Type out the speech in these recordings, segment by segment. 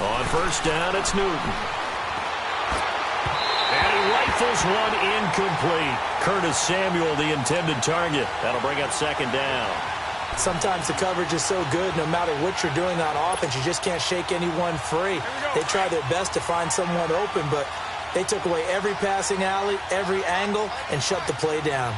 On first down, it's Newton. And he rifles one incomplete. Curtis Samuel, the intended target. That'll bring up second down. Sometimes the coverage is so good, no matter what you're doing on offense, you just can't shake anyone free. They try their best to find someone open, but they took away every passing alley, every angle, and shut the play down.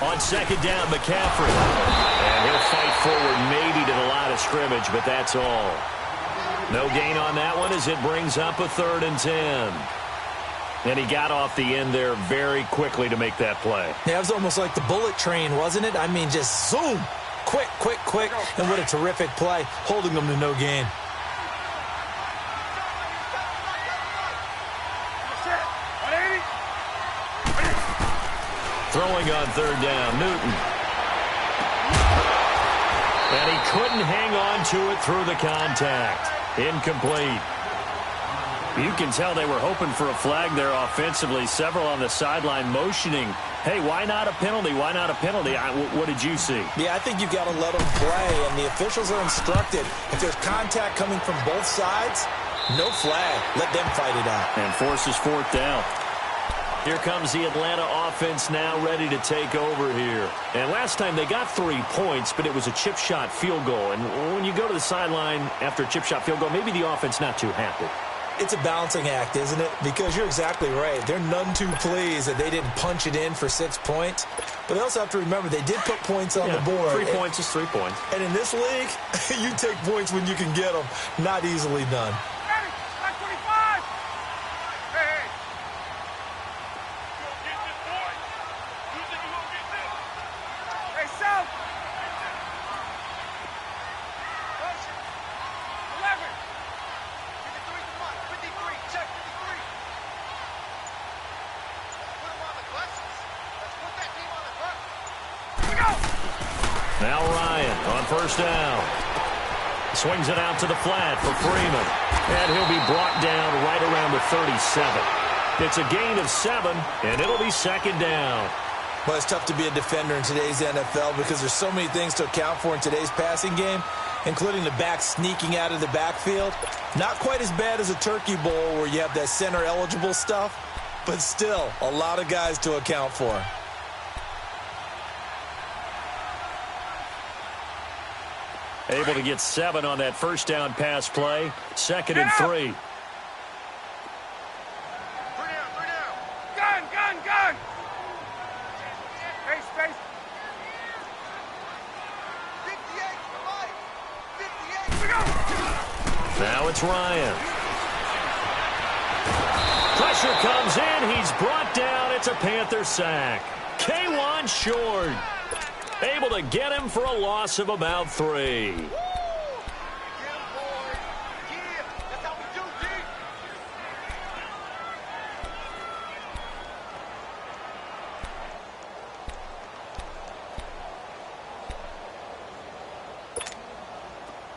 On second down, McCaffrey. And he'll fight forward maybe to the line of scrimmage, but that's all. No gain on that one as it brings up a 3rd and 10. And he got off the end there very quickly to make that play. Yeah, it was almost like the bullet train, wasn't it? I mean, just zoom. Quick, quick, quick. And what a terrific play, holding them to no gain. Throwing on 3rd down, Newton. And he couldn't hang on to it through the contact. Incomplete. You can tell they were hoping for a flag there offensively. Several on the sideline motioning, hey, why not a penalty? Why not a penalty? What did you see? Yeah, I think you've got to let them play, and the officials are instructed. If there's contact coming from both sides, no flag. Let them fight it out. And forces 4th down. Here comes the Atlanta offense now ready to take over here. And last time they got 3 points, but it was a chip shot field goal. And when you go to the sideline after a chip shot field goal, maybe the offense not too happy. It's a balancing act, isn't it? Because you're exactly right. They're none too pleased that they didn't punch it in for 6 points. But they also have to remember they did put points on the board. 3 points is 3 points. And in this league, you take points when you can get them. Not easily done. Now Ryan on first down. Swings it out to the flat for Freeman. And he'll be brought down right around the 37. It's a gain of 7, and it'll be second down. Well, it's tough to be a defender in today's NFL because there's so many things to account for in today's passing game, including the back sneaking out of the backfield. Not quite as bad as a turkey bowl where you have that center-eligible stuff, but still a lot of guys to account for. Able to get 7 on that first down pass play. 2nd and 3. Gun! Space. 58. Now it's Ryan. Pressure comes in. He's brought down. It's a Panther sack. K'Wan Short able to get him for a loss of about 3.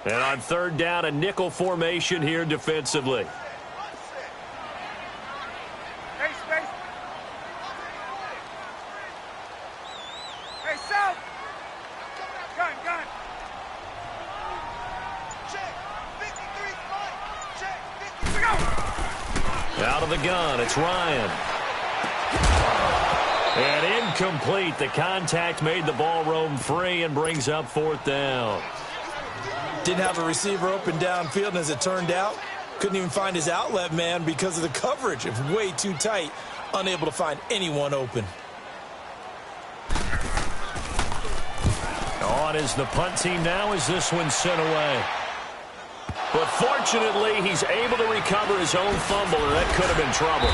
And on 3rd down, a nickel formation here defensively. Space. Hey, South. Gun. Check. 53. Check. 53. Out of the gun, it's Ryan. And incomplete. The contact made the ball roam free and brings up 4th down. Didn't have a receiver open downfield, and as it turned out, couldn't even find his outlet man because of the coverage. It was way too tight, unable to find anyone open. On is the punt team now as this one's sent away. But fortunately, he's able to recover his own fumble, or that could have been trouble.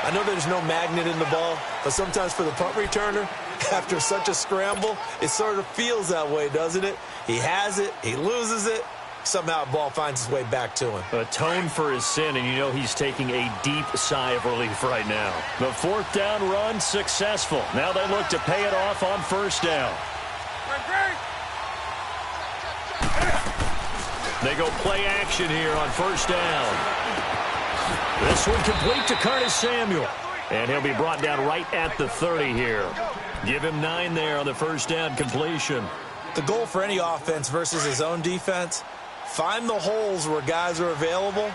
I know there's no magnet in the ball, but sometimes for the punt returner, after such a scramble, it sort of feels that way, doesn't it? He has it, he loses it, somehow the ball finds its way back to him. Atone for his sin, and you know he's taking a deep sigh of relief right now. The 4th down run successful. Now they look to pay it off on first down. They go play action here on first down. This one complete to Curtis Samuel. And he'll be brought down right at the 30 here. Give him 9 there on the first down completion. The goal for any offense versus his own defense, find the holes where guys are available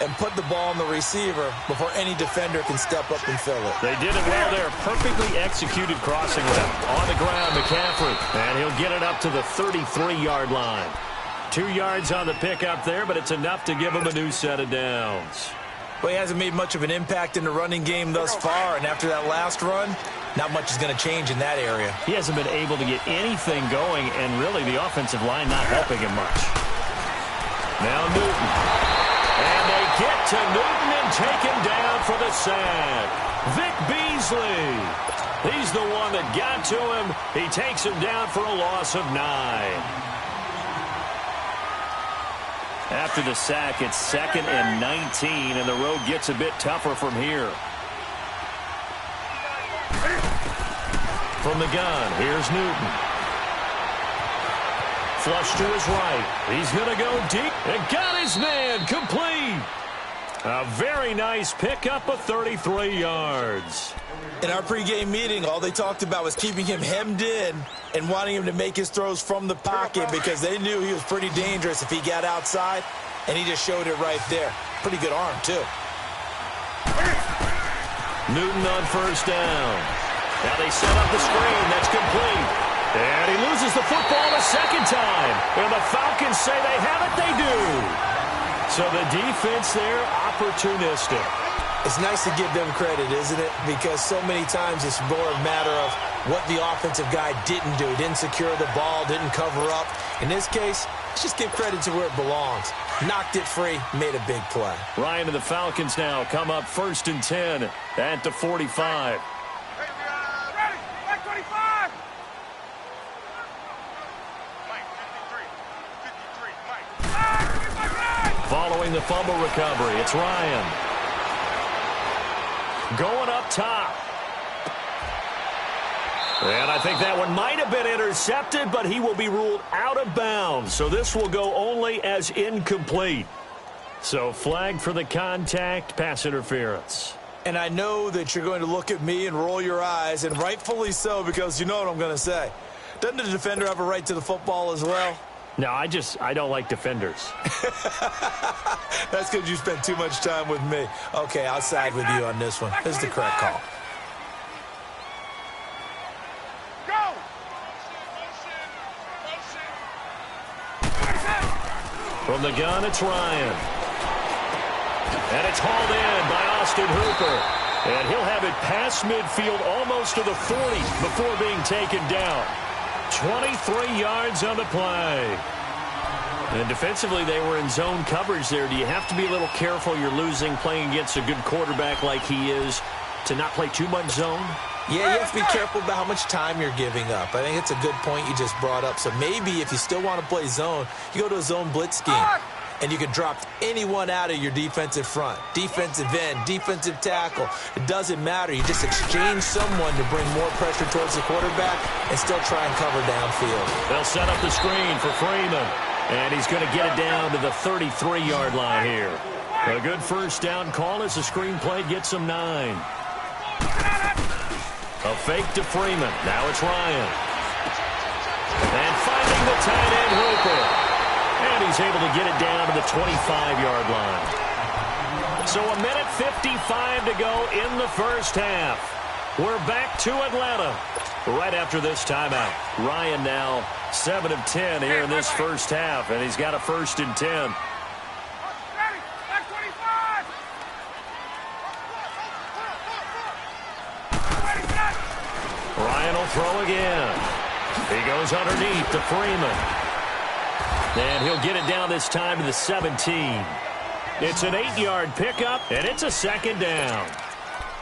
and put the ball on the receiver before any defender can step up and fill it. They did it well there. Perfectly executed crossing route. On the ground, McCaffrey. And he'll get it up to the 33-yard line. 2 yards on the pickup there, but it's enough to give him a new set of downs. Well, he hasn't made much of an impact in the running game thus far, and after that last run, not much is going to change in that area. He hasn't been able to get anything going, and really the offensive line not helping him much. Now Newton. And they get to Newton and take him down for the sack. Vic Beasley. He's the one that got to him. He takes him down for a loss of 9. After the sack, it's 2nd and 19, and the road gets a bit tougher from here. From the gun, here's Newton. Flush to his right. He's going to go deep and got his man complete. A very nice pickup of 33 yards. In our pregame meeting, all they talked about was keeping him hemmed in and wanting him to make his throws from the pocket because they knew he was pretty dangerous if he got outside, and he just showed it right there. Pretty good arm, too. Newton on first down. Now they set up the screen. That's complete. And he loses the football the second time. And the Falcons say they have it. They do. So the defense there, opportunistic. It's nice to give them credit, isn't it? Because so many times it's more a matter of what the offensive guy didn't do. Didn't secure the ball, didn't cover up. In this case, let's just give credit to where it belongs. Knocked it free, made a big play. Ryan and the Falcons now come up 1st and 10 at the 45. Ready, back 25. Mike, 53, Mike. Following the fumble recovery, it's Ryan. Going up top. And I think that one might have been intercepted, but he will be ruled out of bounds. So this will go only as incomplete. So flag for the contact, pass interference. And I know that you're going to look at me and roll your eyes, and rightfully so, because you know what I'm going to say. Doesn't the defender have a right to the football as well? No, I don't like defenders. That's because you spent too much time with me. Okay, I'll side with you on this one. This is the correct call. Go! From the gun, it's Ryan. And it's hauled in by Austin Hooper. And he'll have it past midfield almost to the 40 before being taken down. 23 yards on the play. And defensively, they were in zone coverage there. Do you have to be a little careful? You're losing playing against a good quarterback like he is to not play too much zone? Yeah, you have to be careful about how much time you're giving up. I think it's a good point you just brought up. So maybe if you still want to play zone, you go to a zone blitz scheme. And you can drop anyone out of your defensive front. Defensive end, defensive tackle. It doesn't matter. You just exchange someone to bring more pressure towards the quarterback and still try and cover downfield. They'll set up the screen for Freeman. And he's going to get it down to the 33-yard line here. A good first down call as the screen play gets him 9. A fake to Freeman. Now it's Ryan. And finding the tight end, Hooper. And he's able to get it down to the 25-yard line. So a minute 55 to go in the first half. We're back to Atlanta right after this timeout. Ryan now 7 of 10 here in this first half, and he's got a 1st and 10. Ready, back 25. Ready, set. Ryan will throw again. He goes underneath to Freeman. And he'll get it down this time to the 17. It's an 8-yard pickup, and it's a 2nd down.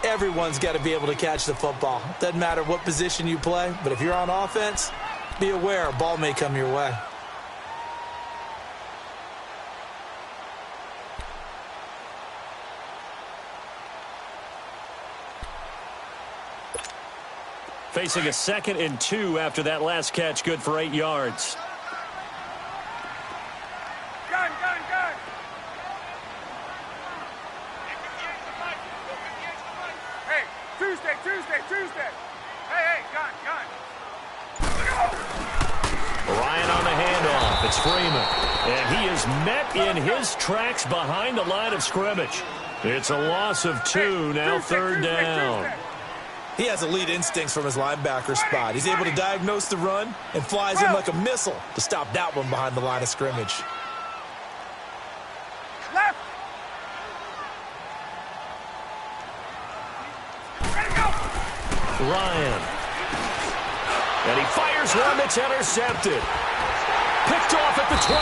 Everyone's got to be able to catch the football. Doesn't matter what position you play, but if you're on offense, be aware a ball may come your way. Facing a 2nd and 2 after that last catch, good for 8 yards. Gun. Hey, Tuesday. Hey, gun. Ryan on the handoff. It's Freeman. And he is met in his tracks behind the line of scrimmage. It's a loss of 2, now third down. He has elite instincts from his linebacker spot. He's able to diagnose the run and flies in like a missile to stop that one behind the line of scrimmage. Left. Ready, go. Ryan. And he fires one that's intercepted. Picked off at the 12.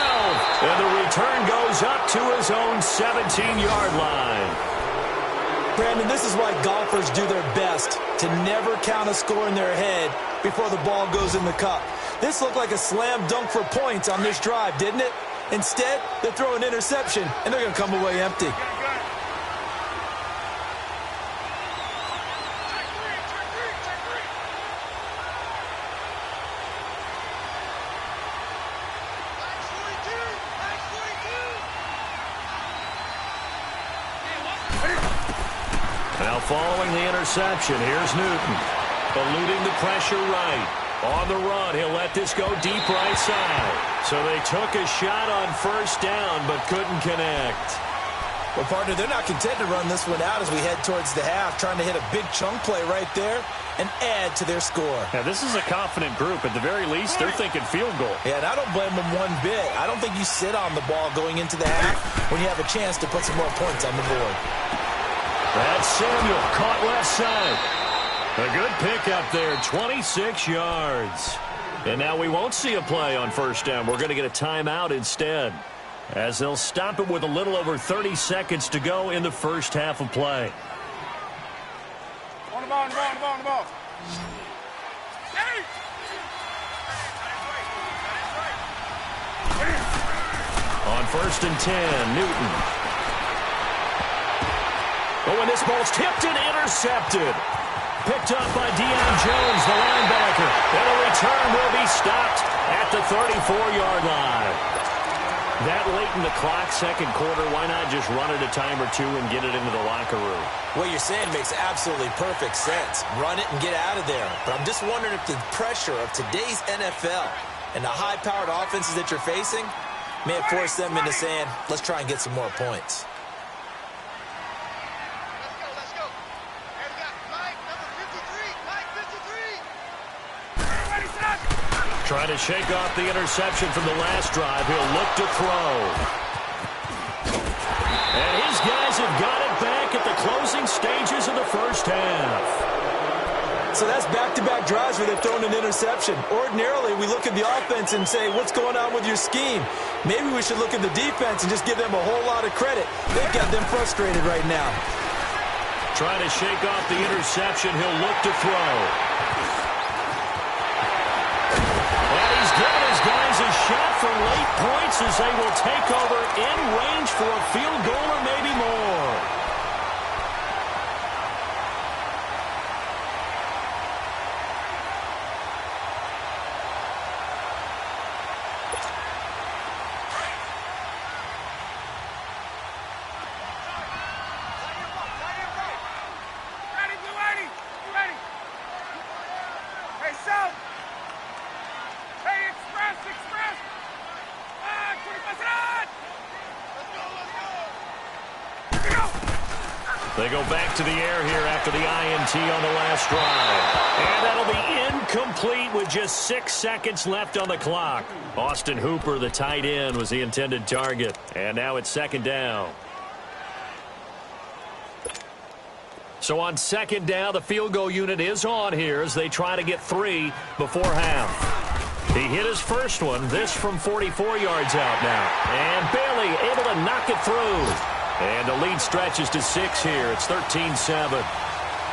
And the return goes up to his own 17-yard line. Brandon, this is why golfers do their best to never count a score in their head before the ball goes in the cup. This looked like a slam dunk for points on this drive, didn't it? Instead, they throw an interception, and they're going to come away empty. Now following the interception, here's Newton. Eluding the pressure right. On the run, he'll let this go deep right side. So they took a shot on first down, but couldn't connect. Well, partner, they're not content to run this one out as we head towards the half, trying to hit a big chunk play right there and add to their score. Yeah, this is a confident group. At the very least, they're thinking field goal. Yeah, and I don't blame them one bit. I don't think you sit on the ball going into the half when you have a chance to put some more points on the board. That's Samuel, caught left side. A good pickup there, 26 yards. And now we won't see a play on first down. We're going to get a timeout instead, as they'll stop it with a little over 30 seconds to go in the first half of play. On the ball. Hey! On first and 10, Newton. Oh, and this ball's tipped and intercepted. Picked up by Deion Jones, the linebacker. And a return will be stopped at the 34-yard line. That late in the clock, second quarter, why not just run it a time or two and get it into the locker room? What you're saying makes absolutely perfect sense. Run it and get out of there. But I'm just wondering if the pressure of today's NFL and the high-powered offenses that you're facing may have forced them into saying, let's try and get some more points. Let's go. Hey, we got Mike, number 53. Ready, set. Trying to shake off the interception from the last drive. He'll look to throw. And his guys have got it back at the closing stages of the first half. So that's back-to-back drives where they've thrown an interception. Ordinarily, we look at the offense and say, what's going on with your scheme? Maybe we should look at the defense and just give them a whole lot of credit. They've got them frustrated right now. Trying to shake off the interception. He'll look to throw. And he's given his guys a shot for late points as they will take over in range for a field goal or maybe more. Ready. Hey, South. Hey, Express. 25. They go back to the air here after the INT on the last drive. And that'll be incomplete with just 6 seconds left on the clock. Austin Hooper, the tight end, was the intended target. And now it's second down. So on second down, the field goal unit is on here as they try to get 3 before half. He hit his first one, this from 44 yards out now. And Bailey able to knock it through. And the lead stretches to 6 here. It's 13-7.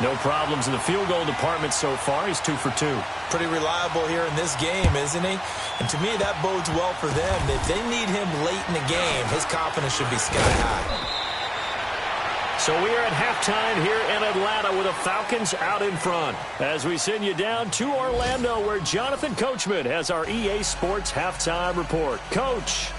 No problems in the field goal department so far. He's 2 for 2. Pretty reliable here in this game, isn't he? And to me, that bodes well for them. If they need him late in the game, his confidence should be sky high. So we are at halftime here in Atlanta with the Falcons out in front. As we send you down to Orlando, where Jonathan Coachman has our EA Sports halftime report. Coach.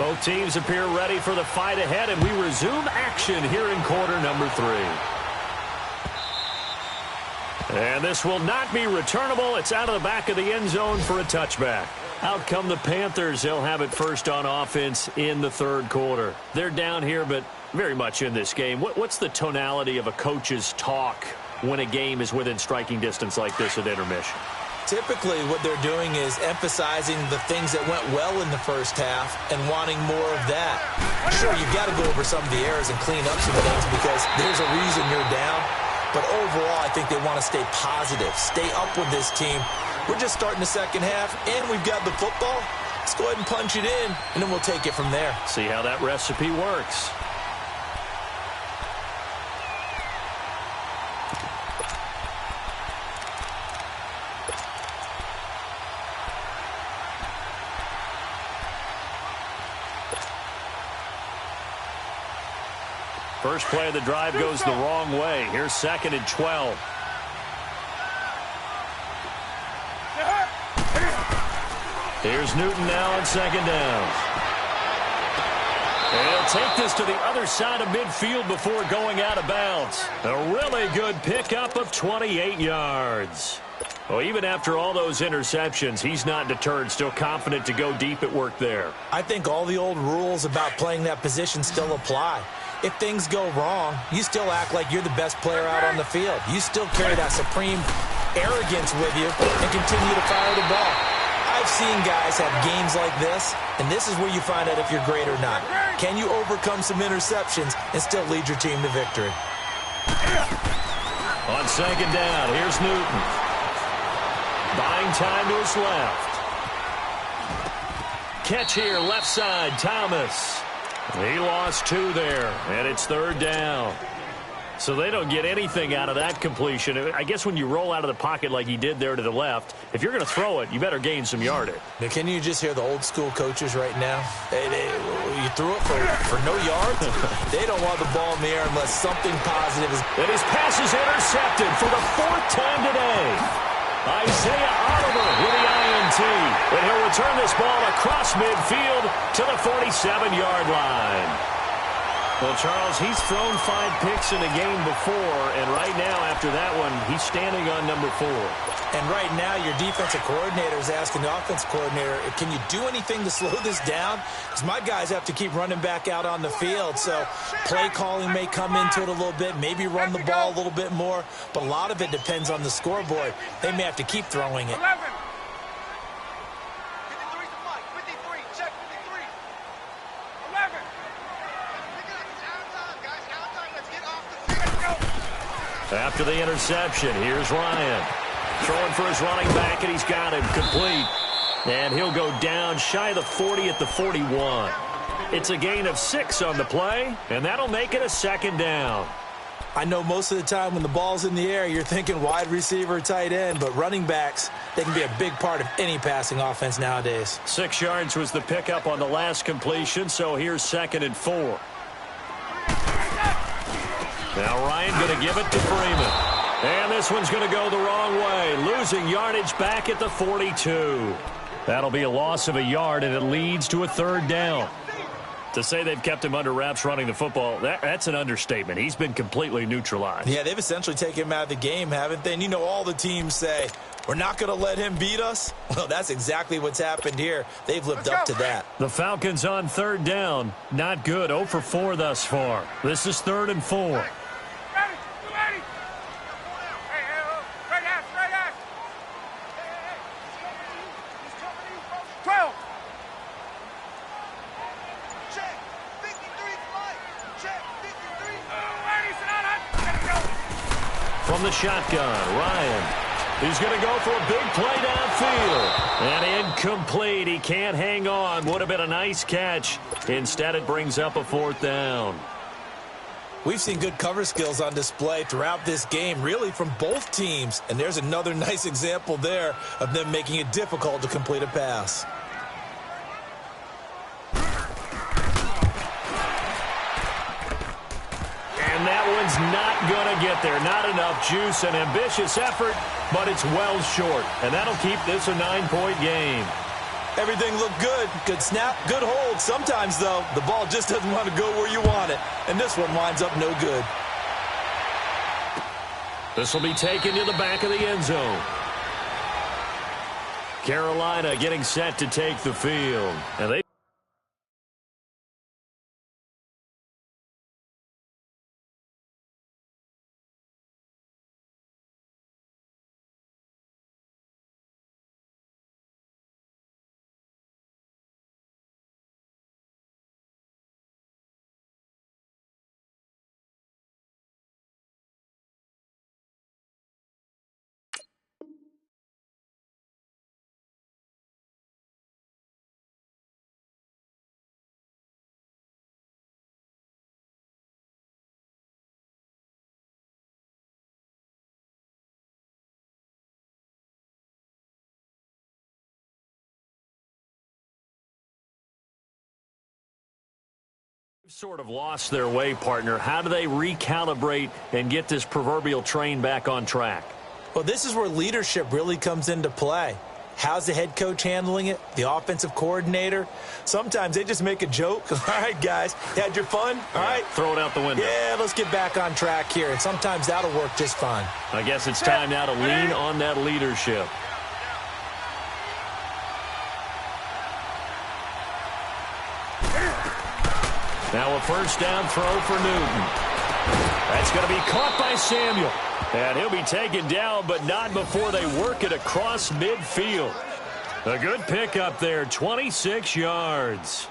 Both teams appear ready for the fight ahead, and we resume action here in quarter number 3. And this will not be returnable. It's out of the back of the end zone for a touchback. Out come the Panthers. They'll have it first on offense in the third quarter. They're down here, but very much in this game. What's the tonality of a coach's talk when a game is within striking distance like this at intermission? Typically, what they're doing is emphasizing the things that went well in the first half and wanting more of that. Sure, you've got to go over some of the errors and clean up some things because there's a reason you're down. But overall, I think they want to stay positive, stay up with this team. We're just starting the second half, and we've got the football. Let's go ahead and punch it in, and then we'll take it from there. See how that recipe works. First play of the drive goes the wrong way. Here's 2nd and 12. Here's Newton now on 2nd down. And he'll take this to the other side of midfield before going out of bounds. A really good pickup of 28 yards. Well, even after all those interceptions, he's not deterred, still confident to go deep at work there. I think all the old rules about playing that position still apply. If things go wrong, you still act like you're the best player out on the field. You still carry that supreme arrogance with you and continue to fire the ball. I've seen guys have games like this, and this is where you find out if you're great or not. Can you overcome some interceptions and still lead your team to victory? On 2nd down, here's Newton. Buying time to his left. Catch here, left side, Thomas. He lost 2 there, and it's 3rd down. So they don't get anything out of that completion. I guess when you roll out of the pocket like he did there to the left, if you're going to throw it, you better gain some yardage. Now, can you just hear the old school coaches right now? You threw it for no yards? They don't want the ball in the air unless something positive is... And his pass is intercepted for the 4th time today. Isaiah Oliver with the INT. And he'll return this ball across midfield to the 47-yard line. Well, Charles, he's thrown 5 picks in a game before, and right now, after that one, he's standing on number 4. And right now, your defensive coordinator is asking the offensive coordinator, can you do anything to slow this down? Because my guys have to keep running back out on the field, so play calling may come into it a little bit, maybe run the ball a little bit more, but a lot of it depends on the scoreboard. They may have to keep throwing it. 11. After the interception, here's Ryan. Throwing for his running back, and he's got him complete. And he'll go down shy of the 40 at the 41. It's a gain of 6 on the play, and that'll make it a 2nd down. I know most of the time when the ball's in the air, you're thinking wide receiver, tight end, but running backs, they can be a big part of any passing offense nowadays. 6 yards was the pickup on the last completion, so here's 2nd and 4. Now Ryan going to give it to Freeman. And this one's going to go the wrong way. Losing yardage back at the 42. That'll be a loss of a yard, and it leads to a 3rd down. To say they've kept him under wraps running the football, that's an understatement. He's been completely neutralized. Yeah, they've essentially taken him out of the game, haven't they? And you know all the teams say, we're not going to let him beat us. Well, that's exactly what's happened here. They've lived up to that. The Falcons on 3rd down. Not good. 0 for 4 thus far. This is 3rd and 4. From the shotgun, Ryan. He's going to go for a big play downfield. And incomplete. He can't hang on. Would have been a nice catch. Instead, it brings up a 4th down. We've seen good cover skills on display throughout this game, really from both teams. And there's another nice example there of them making it difficult to complete a pass. And that one's not going to get there. Not enough juice. An ambitious effort, but it's well short. And that'll keep this a 9-point game. Everything looked good. Good snap, good hold. Sometimes, though, the ball just doesn't want to go where you want it. And this one winds up no good. This will be taken to the back of the end zone. Carolina getting set to take the field. And they sort of lost their way, partner. How do they recalibrate and get this proverbial train back on track? Well, this is where leadership really comes into play. How's the head coach handling it? The offensive coordinator? Sometimes they just make a joke. All right, guys, had your fun? All right. Throw it out the window. Yeah, let's get back on track here. And sometimes that'll work just fine. I guess it's time now to lean on that leadership. Now a first down throw for Newton. That's going to be caught by Samuel. And he'll be taken down, but not before they work it across midfield. A good pickup there, 26 yards.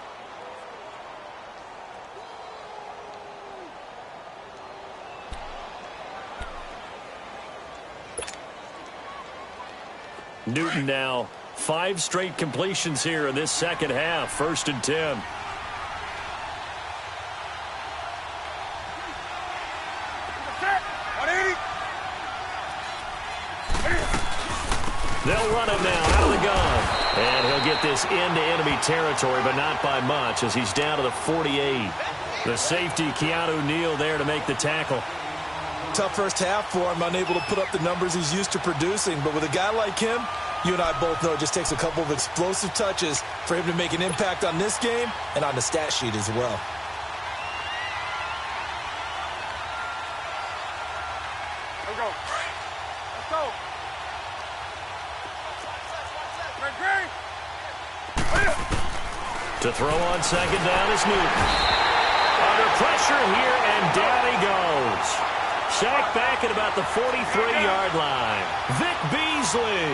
Newton now, 5 straight completions here in this second half, 1st and 10. They'll run it now out of the gun. And he'll get this into enemy territory, but not by much as he's down to the 48. The safety, Keanu Neal, there to make the tackle. Tough first half for him, unable to put up the numbers he's used to producing. But with a guy like him, you and I both know it just takes a couple of explosive touches for him to make an impact on this game and on the stat sheet as well. Let's go. Let's go. To throw on second down is Newton. Under pressure here, and down he goes. Sacked back at about the 43-yard line. Vic Beasley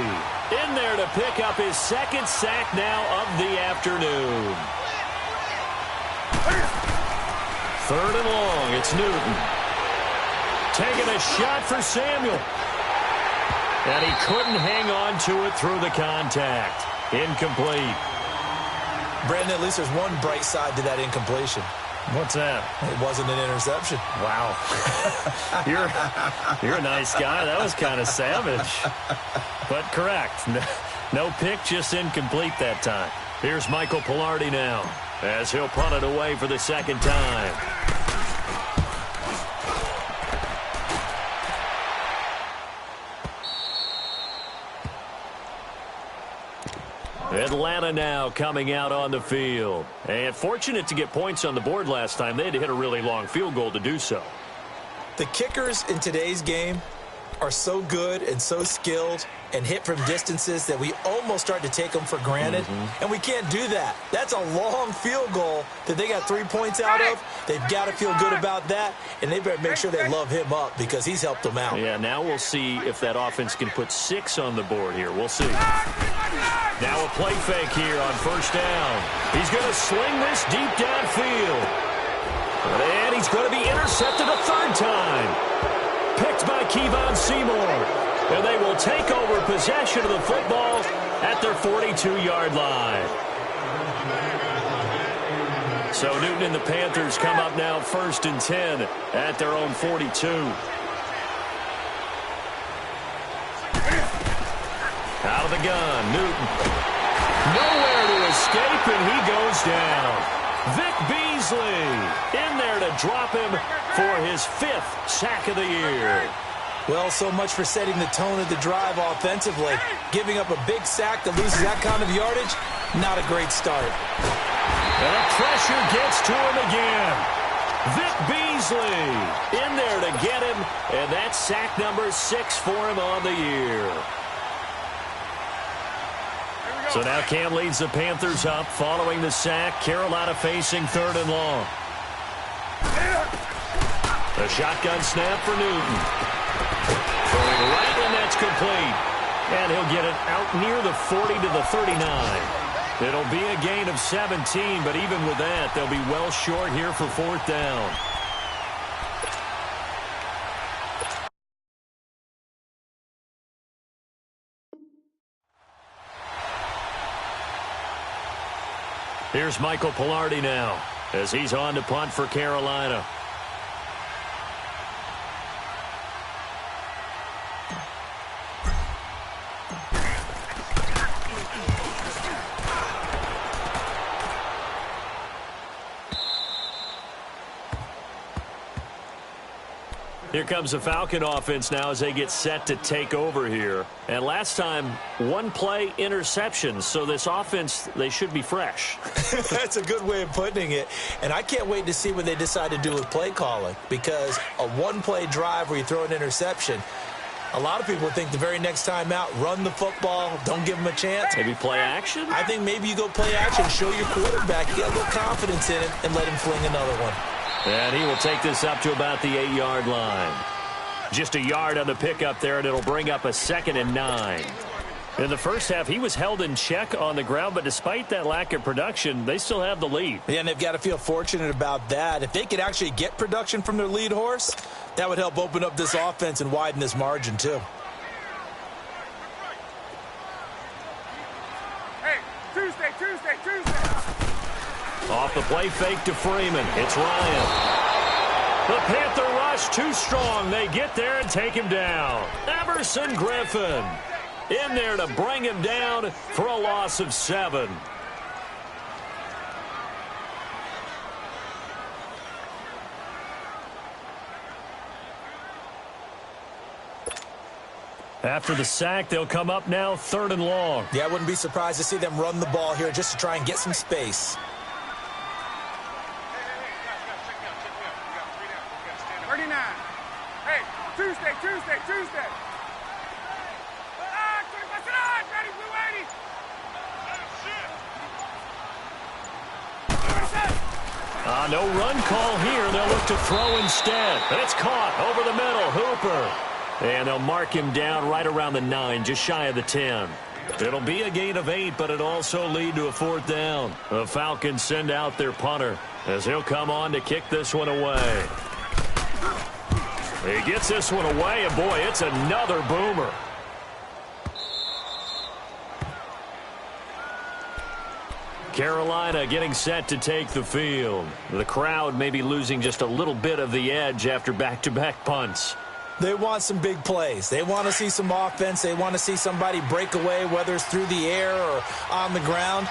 in there to pick up his second sack now of the afternoon. 3rd and long, it's Newton. Taking a shot for Samuel. And he couldn't hang on to it through the contact. Incomplete. Brandon, at least there's one bright side to that incompletion. What's that? It wasn't an interception. Wow. You're a nice guy. That was kind of savage. But correct. No pick, just incomplete that time. Here's Michael Pilardi now as he'll punt it away for the second time. Atlanta now coming out on the field. And fortunate to get points on the board last time. They had to hit a really long field goal to do so. The kickers in today's game are so good and so skilled and hit from distances that we almost start to take them for granted. And we can't do that. That's a long field goal that they got 3 points out of. They've got to feel good about that, and they better make sure they love him up because he's helped them out. Yeah, now we'll see if that offense can put 6 on the board here. We'll see. Now a play fake here on first down. He's going to sling this deep downfield. And he's going to be intercepted a 3rd time. Picked by Kevon Seymour. And they will take over possession of the football at their 42-yard line. So Newton and the Panthers come up now 1st and 10 at their own 42. Out of the gun, Newton. Nowhere to escape, and he goes down. Vic Beasley in there to drop him for his 5th sack of the year. Well, so much for setting the tone of the drive offensively. Giving up a big sack that loses that kind of yardage, not a great start. And the pressure gets to him again. Vic Beasley in there to get him, and that's sack number 6 for him on the year. So now Cam leads the Panthers up following the sack. Carolina facing 3rd and long. A shotgun snap for Newton. Throwing right, and that's complete. And he'll get it out near the 40 to the 39. It'll be a gain of 17, but even with that, they'll be well short here for 4th down. Here's Michael Pilardi now as he's on to punt for Carolina. Here comes the Falcon offense now as they get set to take over here. And last time, 1 play interceptions. So this offense, they should be fresh. That's a good way of putting it. And I can't wait to see what they decide to do with play calling. Because a 1-play drive where you throw an interception, a lot of people think the very next time out, run the football, don't give them a chance. Maybe play action? I think maybe you go play action, show your quarterback, you got a little confidence in it, and let him fling another one. And he will take this up to about the 8-yard line. Just a yard on the pickup there, and it'll bring up a 2nd and 9. In the first half, he was held in check on the ground, but despite that lack of production, they still have the lead. Yeah, and they've got to feel fortunate about that. If they could actually get production from their lead horse, that would help open up this offense and widen this margin, too. Hey, Tuesday. Off the play fake to Freeman. It's Ryan. The Panther rush too strong. They get there and take him down. Everson Griffin in there to bring him down for a loss of 7. After the sack, they'll come up now 3rd and long. Yeah, I wouldn't be surprised to see them run the ball here just to try and get some space. 39. Hey, Tuesday. Ready, blue 80. No run call here. They'll look to throw instead. It's caught over the middle. Hooper. And they'll mark him down right around the 9, just shy of the 10. It'll be a gain of 8, but it'll also lead to a 4th down. The Falcons send out their punter as he'll come on to kick this one away. He gets this one away, and boy, it's another boomer. Carolina getting set to take the field. The crowd may be losing just a little bit of the edge after back-to-back punts. They want some big plays. They want to see some offense. They want to see somebody break away, whether it's through the air or on the ground.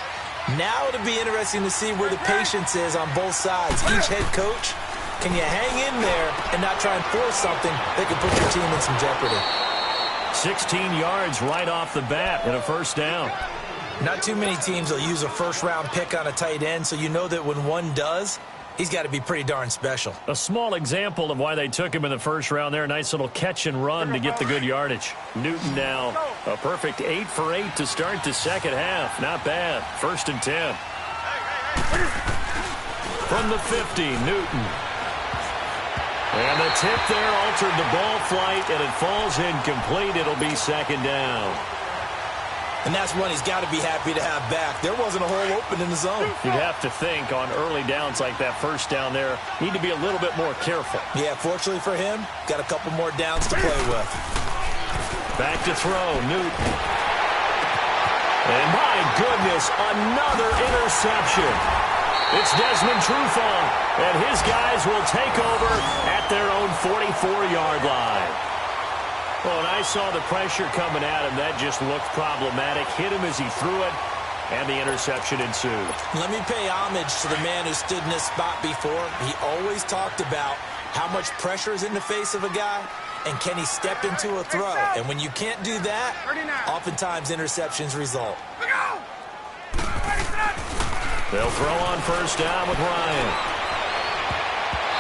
Now it'll be interesting to see where the patience is on both sides. Each head coach, can you hang in there and not try and force something that could put your team in some jeopardy? 16 yards right off the bat and a 1st down. Not too many teams will use a 1st-round pick on a tight end, so you know that when one does, he's got to be pretty darn special. A small example of why they took him in the 1st round there. Nice little catch and run to get the good yardage. Newton now a perfect 8 for 8 to start the 2nd half. Not bad. 1st and 10. From the 50, Newton. And the tip there altered the ball flight, and it falls incomplete. It'll be 2nd down. And that's one he's got to be happy to have back. There wasn't a hole open in the zone. You'd have to think on early downs like that 1st down there, need to be a little bit more careful. Yeah, fortunately for him, got a couple more downs to play with. Back to throw, Newton. And my goodness, another interception. It's Desmond Trufant, and his guys will take over at their own 44-yard line. Well, and I saw the pressure coming at him. That just looked problematic. Hit him as he threw it, and the interception ensued. Let me pay homage to the man who stood in this spot before. He always talked about how much pressure is in the face of a guy, and can he step into a throw? And when you can't do that, oftentimes interceptions result. They'll throw on first down with Ryan.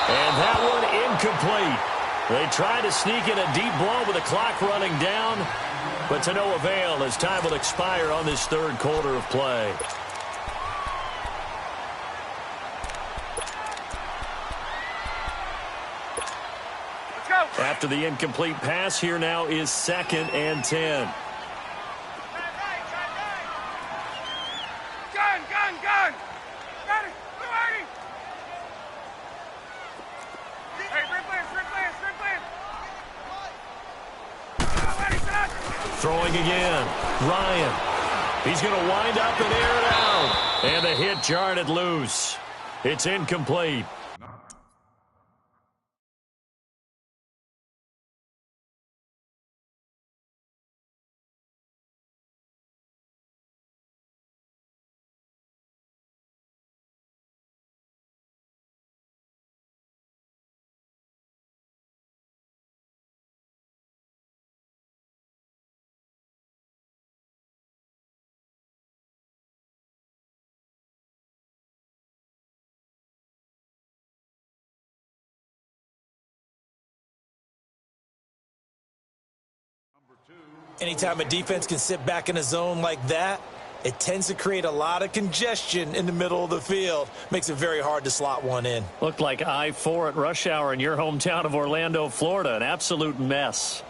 And that one incomplete. They try to sneak in a deep blow with the clock running down, but to no avail as time will expire on this third quarter of play. After the incomplete pass, here now is 2nd and 10. Gun! Got it! Hey, sprint. Throwing again. Ryan. He's going to wind up and air it out. And the hit jarred it loose. It's incomplete. Anytime a defense can sit back in a zone like that, it tends to create a lot of congestion in the middle of the field. Makes it very hard to slot one in. Looked like I-4 at rush hour in your hometown of Orlando, Florida. An absolute mess.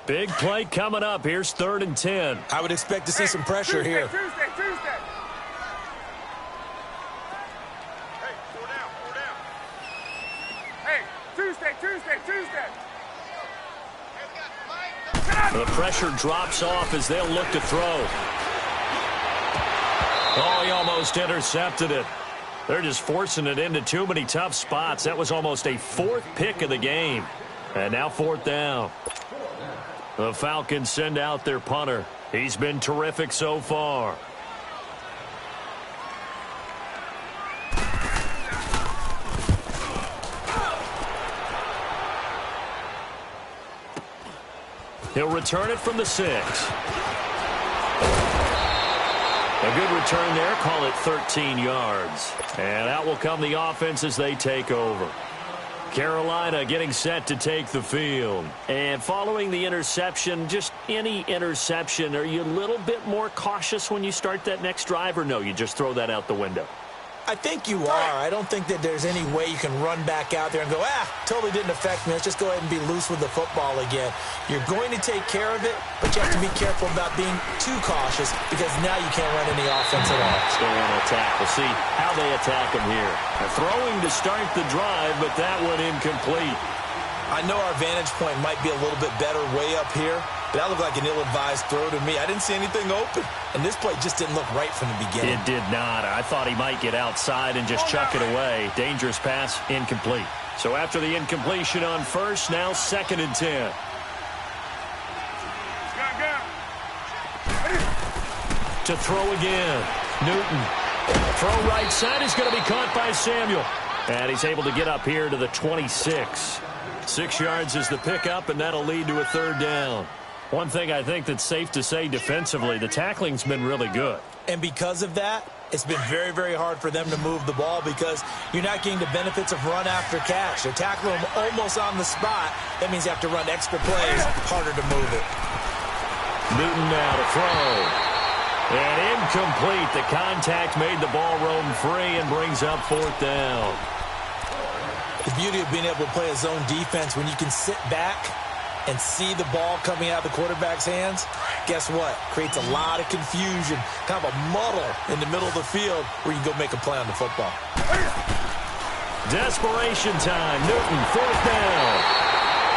Big play coming up. Here's 3rd and 10. I would expect to see some pressure here. Tuesday. Hey, four down. Hey, Tuesday. The pressure drops off as they'll look to throw. Oh, he almost intercepted it. They're just forcing it into too many tough spots. That was almost a 4th pick of the game. And now 4th down. The Falcons send out their punter. He's been terrific so far. He'll return it from the 6. A good return there. Call it 13 yards. And out will come the offense as they take over. Carolina getting set to take the field. And following the interception, just any interception, are you a little bit more cautious when you start that next drive, or no, you just throw that out the window? I think you are. I don't think that there's any way you can run back out there and go, totally didn't affect me. Let's just go ahead and be loose with the football again. You're going to take care of it, but you have to be careful about being too cautious because now you can't run any offense at all. Still want to attack. We'll see how they attack him here. Throwing to start the drive, but that one incomplete. I know our vantage point might be a little bit better way up here, but that looked like an ill-advised throw to me. I didn't see anything open, and this play just didn't look right from the beginning. It did not. I thought he might get outside and just chuck it away. Dangerous pass, incomplete. So after the incompletion on first, now 2nd and 10. To throw again. Newton. Throw right side is going to be caught by Samuel. And he's able to get up here to the 26. 6 yards is the pickup, and that'll lead to a 3rd down. One thing I think that's safe to say defensively, the tackling's been really good. And because of that, it's been very, very hard for them to move the ball because you're not getting the benefits of run after catch. They're tackling them almost on the spot. That means you have to run extra plays, harder to move it. Newton now to throw. And incomplete. The contact made the ball roam free and brings up 4th down. The beauty of being able to play a zone defense when you can sit back and see the ball coming out of the quarterback's hands, guess what? Creates a lot of confusion, kind of a muddle in the middle of the field where you can go make a play on the football. Desperation time. Newton, 4th down.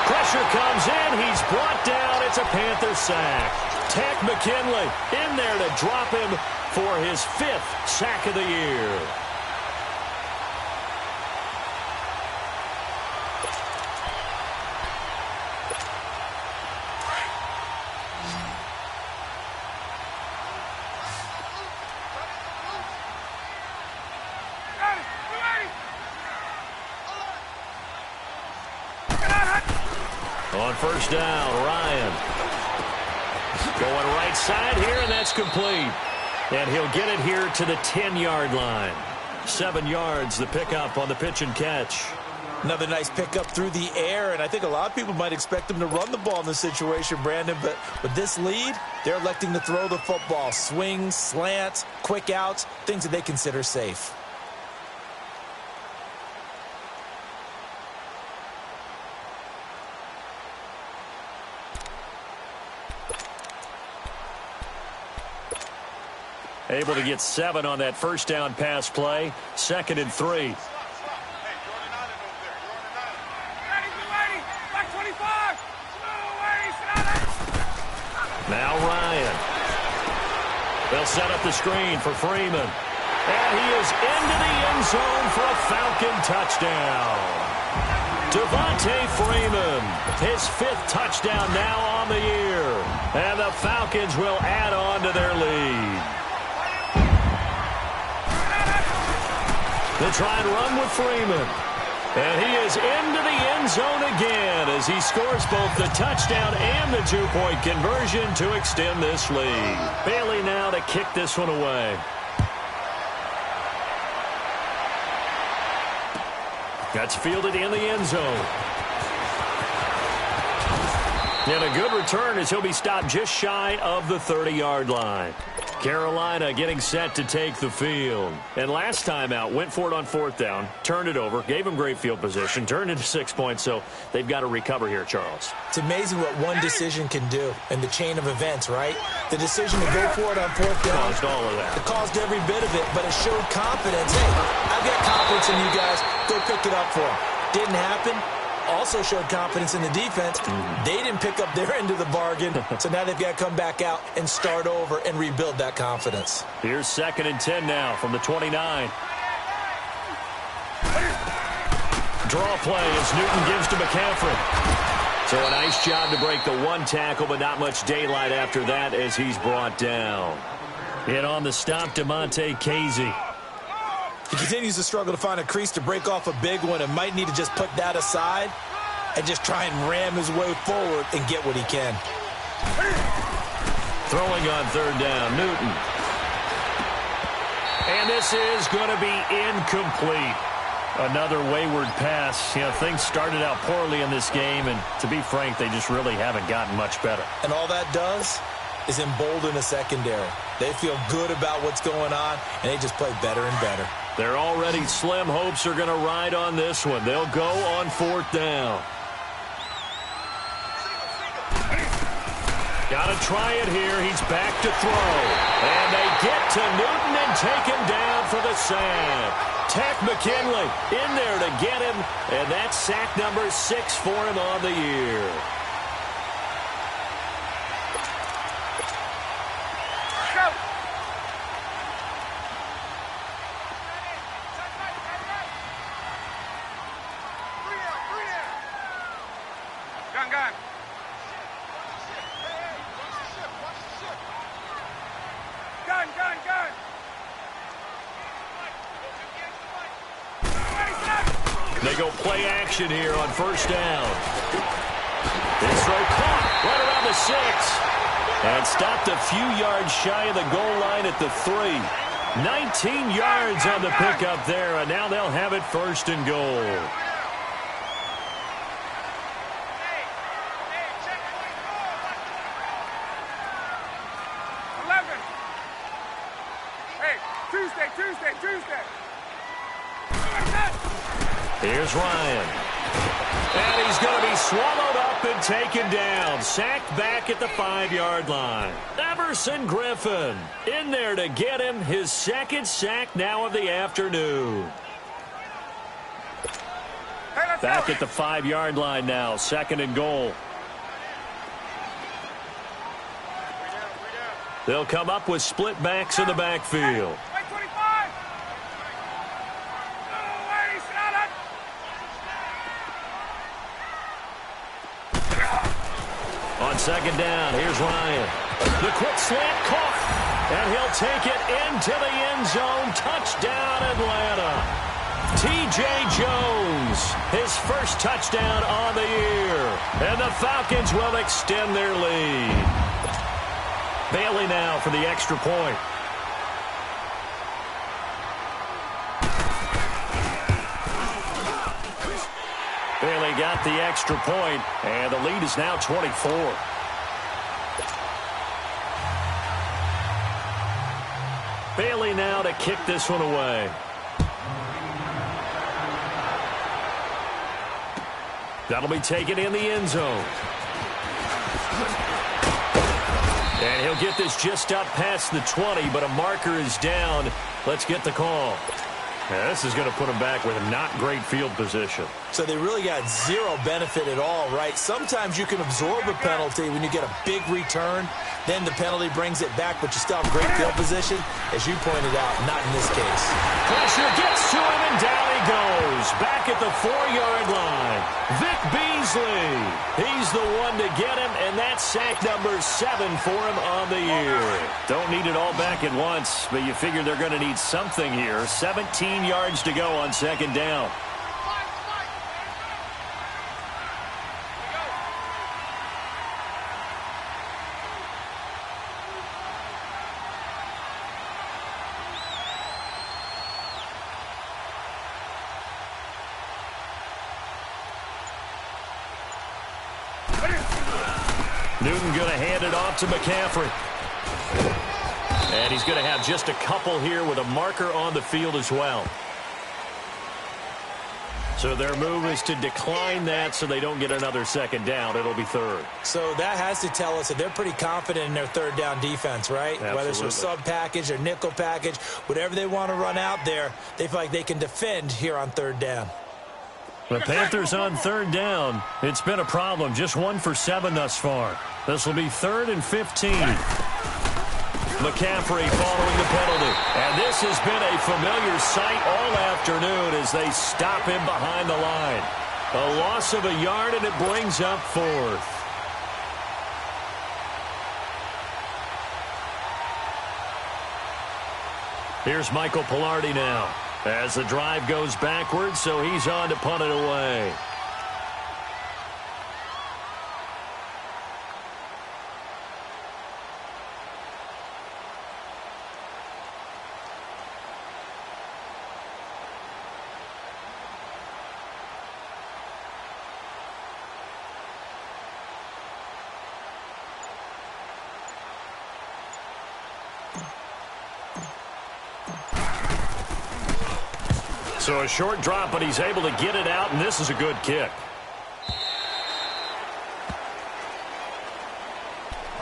Pressure comes in. He's brought down. It's a Panther sack. Takk McKinley in there to drop him for his 5th sack of the year. On first down, Ryan. Going right side here, and that's complete. And he'll get it here to the 10-yard line. 7 yards, the pickup on the pitch and catch. Another nice pickup through the air, and I think a lot of people might expect him to run the ball in this situation, Brandon, but with this lead, they're electing to throw the football. Swings, slants, quick outs, things that they consider safe. Able to get 7 on that first down pass play. 2nd and 3. Now Ryan. They'll set up the screen for Freeman. And he is into the end zone for a Falcon touchdown. Devontae Freeman, his 5th touchdown now on the year. And the Falcons will add on to their lead. They try and run with Freeman. And he is into the end zone again as he scores both the touchdown and the 2-point conversion to extend this lead. Bailey now to kick this one away. That's fielded in the end zone. And a good return as he'll be stopped just shy of the 30-yard line. Carolina getting set to take the field. And last time out, went for it on 4th down, turned it over, gave them great field position, turned into 6 points, so they've got to recover here, Charles. It's amazing what one decision can do in the chain of events, right? The decision to go for it on 4th down. Caused all of that. It caused every bit of it, but it showed confidence. Hey, I've got confidence in you guys. Go pick it up for them. Didn't happen. Also showed confidence in the defense. They didn't pick up their end of the bargain, so now they've got to come back out and start over and rebuild that confidence. Here's 2nd and 10 now from the 29. Draw play as Newton gives to McCaffrey. So a nice job to break the 1 tackle, but not much daylight after that as he's brought down. And on the stop, Demonte Casey. He continues to struggle to find a crease to break off a big one and might need to just put that aside and just try and ram his way forward and get what he can. Throwing on 3rd down, Newton. And this is going to be incomplete. Another wayward pass. You know, things started out poorly in this game, and to be frank, they just really haven't gotten much better. And all that does is embolden the secondary. They feel good about what's going on, and they just play better and better. Their already slim hopes are going to ride on this one. They'll go on 4th down. Got to try it here. He's back to throw. And they get to Newton and take him down for the sack. Tech McKinley in there to get him. And that's sack number 6 for him on the year. Gun. They go play action here on 1st down. This throw caught right around the 6. And stopped a few yards shy of the goal line at the 3. 19 yards on the pickup there, and now they'll have it 1st and goal. Tuesday. Here's Ryan. And he's going to be swallowed up and taken down. Sacked back at the 5-yard line. Everson Griffin in there to get him. His 2nd sack now of the afternoon. Back at the 5-yard line now. 2nd and goal. They'll come up with split backs in the backfield. On 2nd down, here's Ryan. The quick slant caught, and he'll take it into the end zone. Touchdown, Atlanta. T.J. Jones, his first touchdown on the year. And the Falcons will extend their lead. Bailey now for the extra point. Bailey got the extra point, and the lead is now 24. Bailey now to kick this one away. That'll be taken in the end zone. And he'll get this just up past the 20, but a marker is down. Let's get the call. Yeah, this is going to put him back with a not great field position. So they really got zero benefit at all, right? Sometimes you can absorb a penalty when you get a big return. Then the penalty brings it back, but you still have great field position. As you pointed out, not in this case. Pressure gets to him, and down he goes. Back at the 4-yard line. Vic Beasley. He's the one to get him, and that's sack number 7 for him on the year. Don't need it all back at once, but you figure they're going to need something here. 17 yards to go on second down. Newton going to hand it off to McCaffrey. And he's going to have just a couple here with a marker on the field as well. So their move is to decline that so they don't get another second down. It'll be third. So that has to tell us that they're pretty confident in their third down defense, right? Absolutely. Whether it's a sub package or nickel package, whatever they want to run out there, they feel like they can defend here on third down. The Panthers on third down. It's been a problem. Just 1 for 7 thus far. This will be 3rd and 15. McCaffrey following the penalty. And this has been a familiar sight all afternoon as they stop him behind the line. A loss of a yard, and it brings up 4th. Here's Michael Pilardi now. As the drive goes backwards, so he's on to punt it away. So a short drop, but he's able to get it out, and this is a good kick.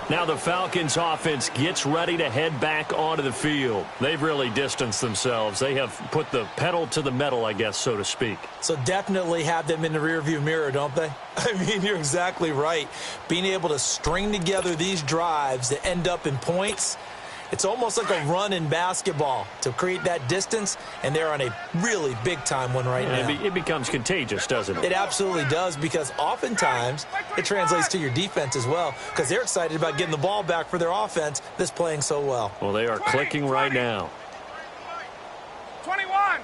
Now the Falcons offense gets ready to head back onto the field. They've really distanced themselves. They have put the pedal to the metal, I guess, so to speak. So definitely have them in the rearview mirror, don't they? I mean, you're exactly right. Being able to string together these drives that end up in points, it's almost like a run in basketball to create that distance, and they're on a really big-time one right now. It becomes contagious, doesn't it? It absolutely does, because oftentimes it translates to your defense as well, because they're excited about getting the ball back for their offense that's playing so well. Well, they are clicking right now. 21.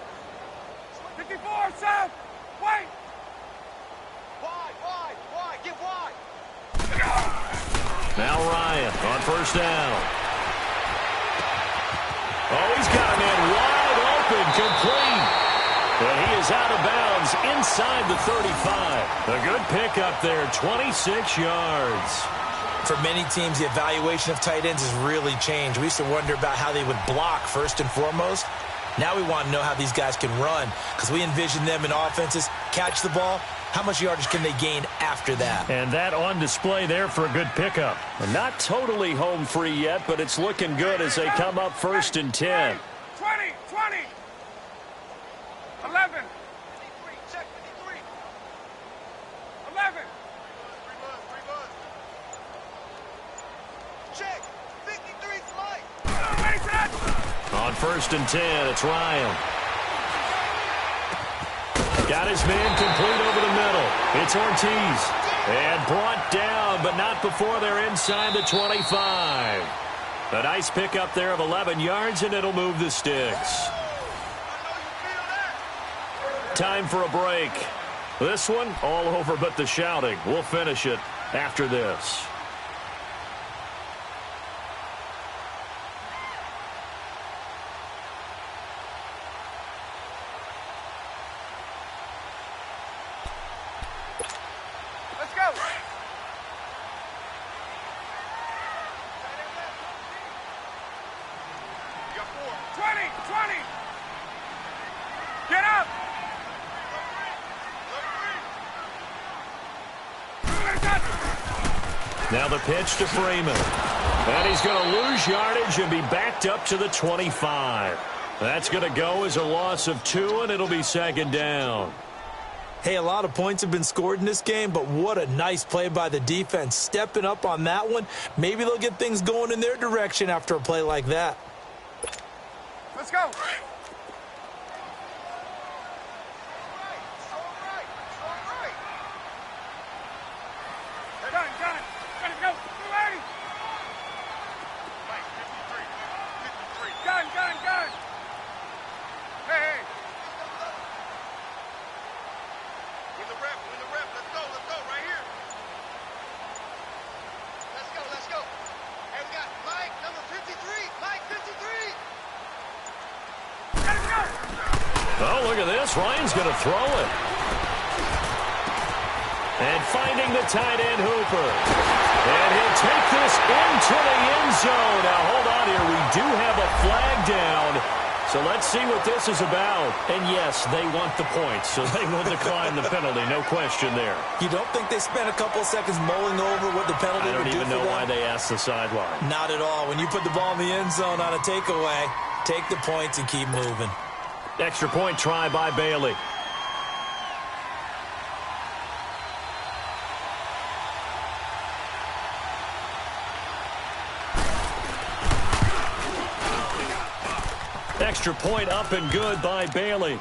54, south. Wait. Wide. Get wide. Now Ryan on first down. Oh, he's got a man wide open, complete. And he is out of bounds inside the 35. A good pickup there, 26 yards. For many teams, the evaluation of tight ends has really changed. We used to wonder about how they would block first and foremost. Now we want to know how these guys can run, because we envision them in offenses catch the ball. How much yardage can they gain after that? And that on display there for a good pickup. Not totally home free yet, but it's looking good as they come up 1st and 10. 20. 11. Check 53. 11. Check 53 flight. On 1st and 10, it's Ryan. Got his man complete over the middle. It's Ortiz. And brought down, but not before they're inside the 25. A nice pickup there of 11 yards, and it'll move the sticks. time for a break. This one, all over but the shouting. We'll finish it after this. Let's go. You got 4. 20, 20. Get up. Now the pitch to Freeman. And he's going to lose yardage and be backed up to the 25. That's going to go as a loss of 2, and it'll be second down. Hey, a lot of points have been scored in this game, but what a nice play by the defense. Stepping up on that one. Maybe they'll get things going in their direction after a play like that. Let's go. Oh, look at this. Ryan's going to throw it. And finding the tight end, Hooper. And he'll take this into the end zone. Now, hold on here. We do have a flag down. So let's see what this is about. And, yes, they want the points, so they will decline the penalty. No question there. You don't think they spent a couple of seconds mulling over what the penalty would do for them? I don't even know why they asked the sideline. Not at all. When you put the ball in the end zone on a takeaway, take the points and keep moving. Extra point try by Bailey. Extra point up and good by Bailey.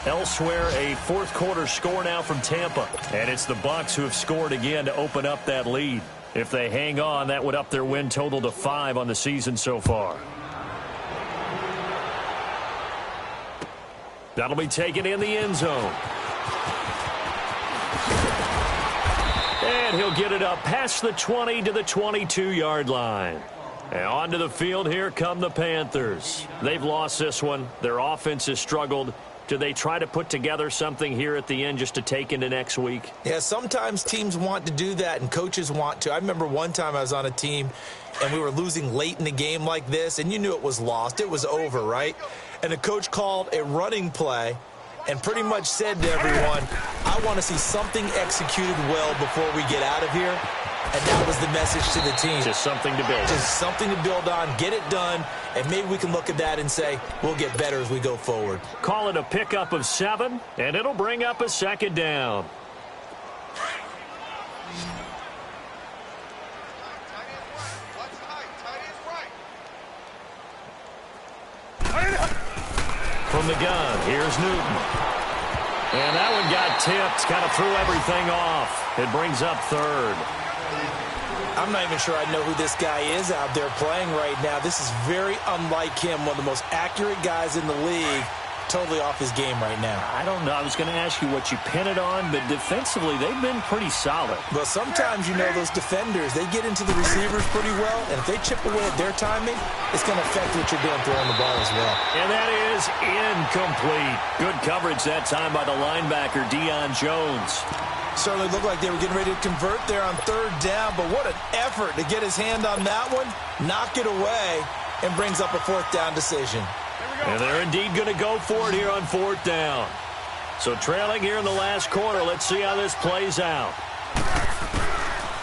Elsewhere, a fourth quarter score now from Tampa. And it's the Bucs who have scored again to open up that lead. If they hang on, that would up their win total to 5 on the season so far. That'll be taken in the end zone. And he'll get it up past the 20 to the 22-yard line. And onto the field, here come the Panthers. They've lost this one. Their offense has struggled. Do they try to put together something here at the end just to take into next week? Yeah, sometimes teams want to do that and coaches want to. I remember one time I was on a team and we were losing late in the game like this, and you knew it was lost. It was over, right? And the coach called a running play and pretty much said to everyone, I want to see something executed well before we get out of here. And that was the message to the team. Just something to build on. Just something to build on, get it done, and maybe we can look at that and say, we'll get better as we go forward. Call it a pickup of 7, and it'll bring up a second down. From the gun, here's Newton. And that one got tipped, kind of threw everything off. It brings up 3rd. I'm not even sure I know who this guy is out there playing right now. This is very unlike him, one of the most accurate guys in the league. Totally off his game right now. I don't know. I was going to ask you what you pin it on, but defensively, they've been pretty solid. Well, sometimes, you know, those defenders, they get into the receivers pretty well, and if they chip away at their timing, it's going to affect what you're doing throwing the ball as well. And that is incomplete. Good coverage that time by the linebacker, Deion Jones. Certainly looked like they were getting ready to convert there on 3rd down, but what an effort to get his hand on that one, knock it away, and brings up a 4th down decision. And they're indeed going to go for it here on 4th down. So trailing here in the last quarter, let's see how this plays out.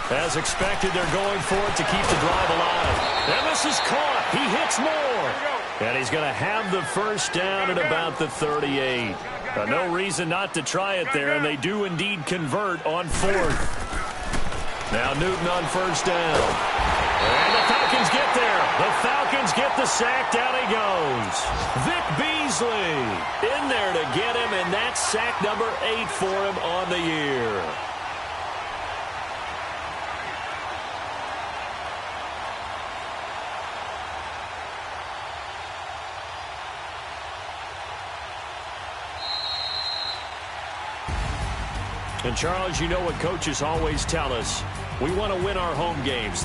As expected, they're going for it to keep the drive alive. And this is caught. He hits more. And he's going to have the first down at about the 38. No reason not to try it there, and they do indeed convert on 4th. Now Newton on 1st down. And the Falcons get there. The Falcons get the sack. Down he goes. Vic Beasley in there to get him, and that's sack number 8 for him on the year. And, Charles, you know what coaches always tell us. We want to win our home games.